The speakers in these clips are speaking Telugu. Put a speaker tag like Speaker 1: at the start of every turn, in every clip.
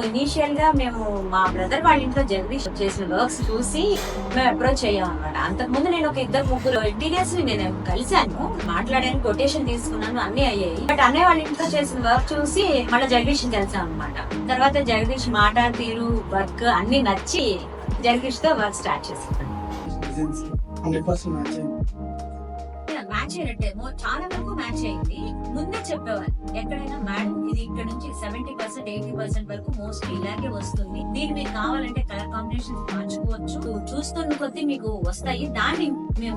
Speaker 1: ఇనీషియల్ గా మేము మా బ్రదర్ వాళ్ళ ఇంట్లో జగదీష్ చేసిన వర్క్స్ చూసి మేము అప్రోచ్ అయ్యాం అనమాట. అంతకుముందు నేను ఒక 2-3 ఇంటీరియర్స్ ని నేను కలిశాను, మాట్లాడాను, కొటేషన్ తీసుకున్నాను, అన్ని అయ్యాయి. బట్ అన్నయ్య వాళ్ళ ఇంట్లో చేసిన వర్క్ చూసి మళ్ళీ జగదీష్ కలిసాం అనమాట. తర్వాత జగదీష్ మాట తీరు వర్క్ అన్ని నచ్చి జగదీష్ తో వర్క్ స్టార్ట్ చేసాను. మ్యాచ్ అయినట్టే, చాలా వరకు మ్యాచ్ అయింది. ముందే చెప్పేవారు ఎక్కడైనా, మేడం ఇది ఇక్కడ నుంచి 70% 80% వరకు మోస్ట్ ఇలాగే వస్తుంది, దీన్ని మీకు కావాలంటే కలర్ కాంబినేషన్ మార్చుకోవచ్చు, చూస్తున్న కొద్దీ మీకు వస్తాయి, దాన్ని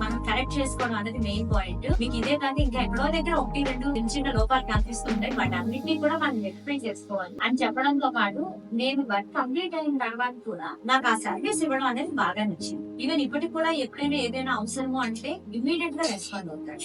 Speaker 1: మనం కరెక్ట్ చేసుకోవడం అనేది మెయిన్ పాయింట్. మీకు ఇదే కాదు ఇంకా ఎక్కడో దగ్గర 1-2 చిన్న లోపాలు కనిపిస్తుంటాయి, బట్ అన్నింటినీ కూడా మనం ఎక్స్ప్లెయిన్ చేసుకోవాలి అని చెప్పడంతో పాటు నేను వర్క్ కంప్లీట్ అయిన తర్వాత కూడా నాకు ఆ సర్వీస్ ఇవ్వడం అనేది బాగా నచ్చింది. ఈవెన్ ఇప్పటికి కూడా ఎప్పుడైనా ఏదైనా అవసరము అంటే ఇమ్మీడియట్ గా రెస్పాండ్ అవుతాడు.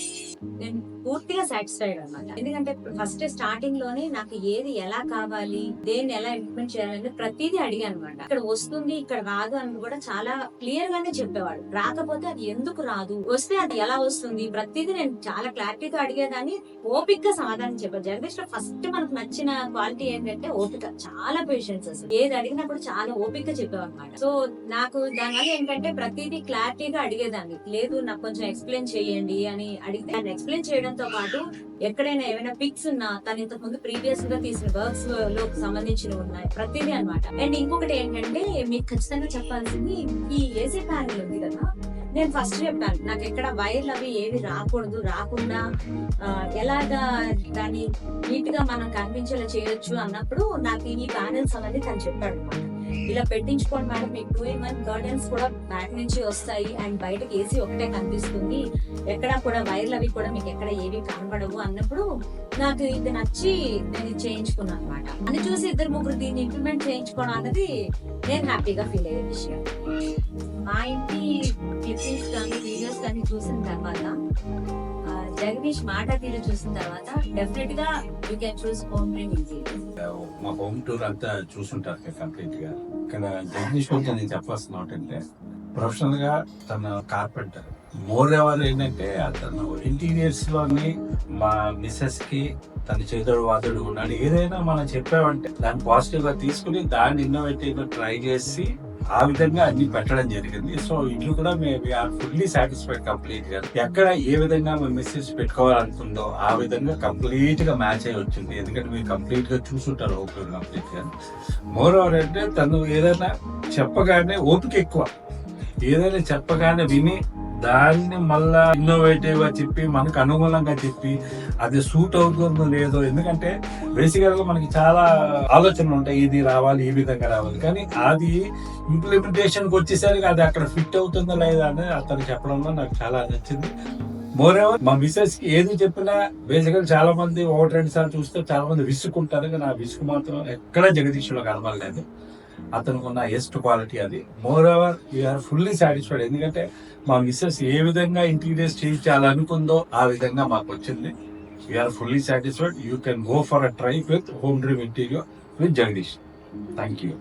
Speaker 1: నేను పూర్తిగా సాటిస్ఫైడ్ అన్నమాట. ఎందుకంటే ఫస్ట్ స్టార్టింగ్ లోనే నాకు ఏది ఎలా కావాలి, దేన్ని ఎలా ఇంప్లిమెంట్ చేయాలని ప్రతిదీ అడిగాను అనమాట. ఇక్కడ వస్తుంది ఇక్కడ రాదు అని కూడా చాలా క్లియర్ గానే చెప్పేవాడు. రాకపోతే అది ఎందుకు రాదు, వస్తే అది ఎలా వస్తుంది, ప్రతిదీ నేను చాలా క్లారిటీగా అడిగేదాన్ని, ఓపికగా సమాధానం చెప్పాను. జగదీష్ లో ఫస్ట్ మనకు నచ్చిన క్వాలిటీ ఏంటంటే ఓపిక, చాలా పేషెన్స్. అసలు ఏది అడిగినా కూడా చాలా ఓపికగా చెప్పావన్నమాట. సో నాకు దానివల్ల ఏంటంటే ప్రతిదీ క్లారిటీగా అడిగేదాన్ని. లేదు నాకు కొంచెం ఎక్స్ప్లెయిన్ చేయండి అని అడిగితే దాన్ని ఎక్స్ప్లెయిన్ చేయడంతో పాటు ఎక్కడైనా ఏమైనా పిక్స్ ఉన్నా, తను ఇంతకు ముందు ప్రీవియస్ గా తీసిన వర్క్స్ లో సంబంధించినవి ఉన్నాయి, ప్రతిదీ అనమాట. అండ్ ఇంకొకటి ఏంటంటే మీకు ఖచ్చితంగా చెప్పాల్సింది, ఈ ఏసీ ప్యానెల్ ఉంది కదా, నేను ఫస్ట్ చెప్పాను నాకు ఎక్కడ వైర్లు అవి ఏవి రాకుండా ఎలాగా దాన్ని నీట్ గా మనం కనిపించేలా చేయొచ్చు అన్నప్పుడు నాకు ఈ ప్యానెల్స్ అనేది తను చెప్పాడు అనమాట. ఇలా పెట్టించుకోండి మేడం, మీకు 2-in-1 కర్టెన్స్ కూడా బ్యాక్ నుంచి వస్తాయి అండ్ బయటకి ఏసీ ఒకటే కనిపిస్తుంది, ఎక్కడ కూడా వైర్లు అవి కూడా మీకు ఎక్కడ ఏవి కనబడవు అన్నప్పుడు నాకు ఇది నచ్చి నేను చేయించుకున్నాను అనమాట. అని చూసి 2-3 దీన్ని ఇంప్లిమెంట్ చేయించుకోవడం అన్నది నేను హ్యాపీగా ఫీల్ అయ్యే విషయం. మా ఇంటి క్లిప్పింగ్స్ కానీ వీడియోస్ కానీ చూసిన తర్వాత, జగదీష్ మాట తీరు చూసిన తర్వాత డెఫినెట్ గా you can choose home Dream interior.
Speaker 2: మా హోమ్ టూర్ అంతా చూసుంటారు కంప్లీట్ గా. ఇక్కడ జగదీష్ గురించి నేను చెప్పాల్సిన ఏంటంటే, ప్రొఫెషనల్ గా తన కార్పెంటర్. మోర్ ఎవర్ ఏంటంటే అతను ఇంటీరియర్స్ లోని మా మిస్సెస్ కి తన చేతుడు వాదుడు ఉన్నాడు. ఏదైనా మనం చెప్పామంటే దాన్ని పాజిటివ్ గా తీసుకుని దాన్ని ఇన్నోవేటివ్ గా ట్రై చేసి ఆ విధంగా అన్ని పెట్టడం జరిగింది. సో ఇట్లు కూడా మేము ఫుల్లీ సాటిస్ఫైడ్ కంప్లీట్ గా. ఎక్కడ ఏ విధంగా మేము మెసేజ్ పెట్టుకోవాలనుకుందో ఆ విధంగా కంప్లీట్ గా మ్యాచ్ అయ్యి వచ్చింది. ఎందుకంటే మీరు కంప్లీట్ గా చూసుంటారు ఓపిక కంప్లీట్ గా. మోర్ ఓవర్ అంటే తను ఏదైనా చెప్పగానే ఓపిక ఎక్కువ, ఏదైనా చెప్పగానే విని దాన్ని మళ్ళా ఇన్నోవేటివ్ గా చెప్పి మనకు అనుగుణంగా చెప్పి అది సూట్ అవుతుందో లేదో. ఎందుకంటే బేసికల్ గా మనకి చాలా ఆలోచనలు ఉంటాయి, ఇది రావాలి ఈ విధంగా రావాలి, కానీ అది ఇంప్లిమెంటేషన్ కి వచ్చేసరికి అది అక్కడ ఫిట్ అవుతుందో లేదా అని అతను చెప్పడంలో నాకు చాలా నచ్చింది. మోర్ ఎవర్ మా మిసెస్ కి ఏది చెప్పినా బేసికల్ చాలా మంది 1-2 సార్లు చూస్తే చాలా మంది విసుక్కుంటారు, కానీ ఆ విసుగు మాత్రం ఎక్కడ జగదీష్లో కనబడలేదు. అతనికి ఉన్న ఎస్ట్ క్వాలిటీ అది. Moreover we're fully satisfied. ఎందుకంటే మా మిస్సెస్ ఏ విధంగా ఇంటీరియర్స్ చేయించాలనుకుందో ఆ విధంగా మాకు వచ్చింది. We're fully satisfied. You can go for a try with Home Dream Interior with Jagadish. Thank you.